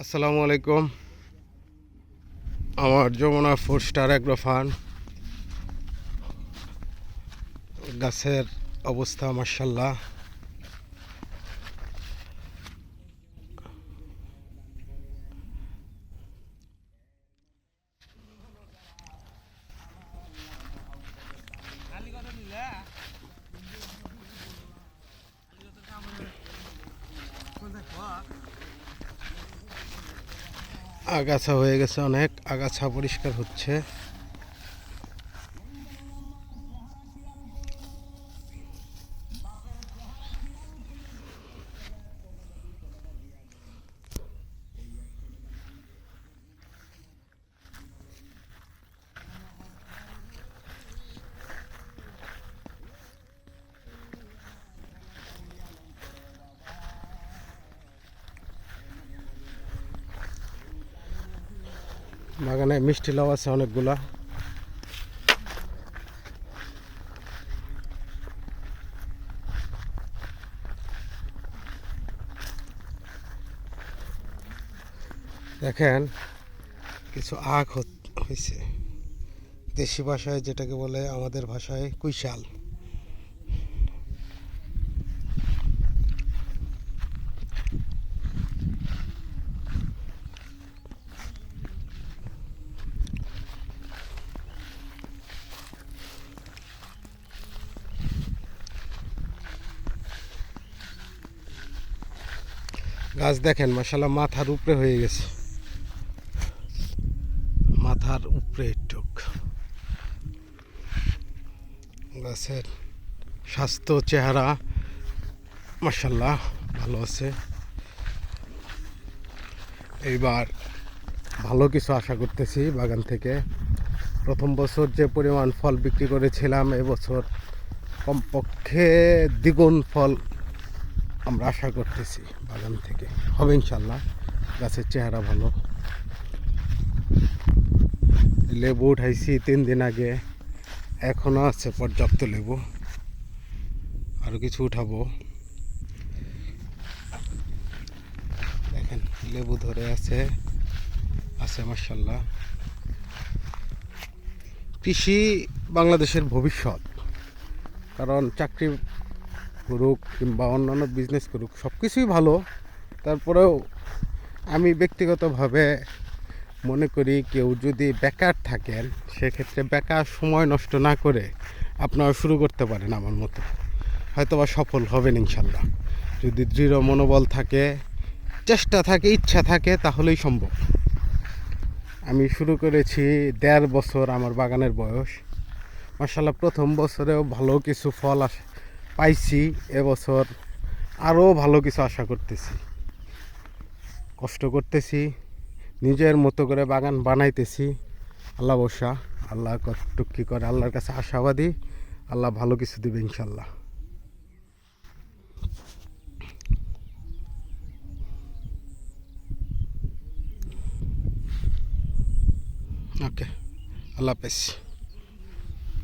আসসালামু আলাইকুম। আমার যমুনা 4 স্টার অ্যাগ্রো ফার্ম গাছের অবস্থা মাশাআল্লাহ। আগাছা হয়ে গেছে, অনেক আগাছা পরিষ্কার হচ্ছে। বাগানে মিষ্টি লাউ আছে অনেকগুলা। দেখেন কিছু আখ হয়েছে, দেশি ভাষায় যেটাকে বলে, আমাদের ভাষায় কুইশাল। গাছ দেখেন মাশাআল্লাহ মাথার উপরে হয়ে গেছে, মাথার উপরে টুক। গাছের স্বাস্থ্য চেহারা মাশাআল্লাহ ভালো আছে। এইবার ভালো কিছু আশা করতেছি বাগান থেকে। প্রথম বছর যে পরিমাণ ফল বিক্রি করেছিলাম, এবছর কমপক্ষে দ্বিগুণ ফল আমরা আশা করতেছি বাগান থেকে হবে ইনশাল্লাহ। গাছের চেহারা ভালো। লেবু উঠাইছি 3 দিন আগে, এখনও আছে পর্যাপ্ত লেবু, আরও কিছু উঠাবো। দেখেন লেবু ধরে আছে মাশাআল্লাহ। কৃষি বাংলাদেশের ভবিষ্যৎ, কারণ চাকরি করুক কিংবা অন্যান্য বিজনেস করুক সব কিছুই ভালো। তারপরেও আমি ব্যক্তিগতভাবে মনে করি কেউ যদি বেকার থাকেন, সেক্ষেত্রে বেকার সময় নষ্ট না করে আপনারা শুরু করতে পারেন। আমার মতো হয়তো বা সফল হবেন ইনশাল্লাহ। যদি দৃঢ় মনোবল থাকে, চেষ্টা থাকে, ইচ্ছা থাকে, তাহলেই সম্ভব। আমি শুরু করেছি 1.5 বছর আমার বাগানের বয়স। মাশাআল্লাহ প্রথম বছরেও ভালো কিছু ফল পাইছি। এবছর আরও ভালো কিছু আশা করতেছি। কষ্ট করতেছি, নিজের মতো করে বাগান বানাইতেছি। আল্লাহ বর্ষা, আল্লাহ কতটুক কী করে, আল্লাহর কাছে আশাবাদী। আল্লাহ ভালো কিছু দিবে ইনশাল্লাহ। ওকে, আল্লাহ হাফেজ।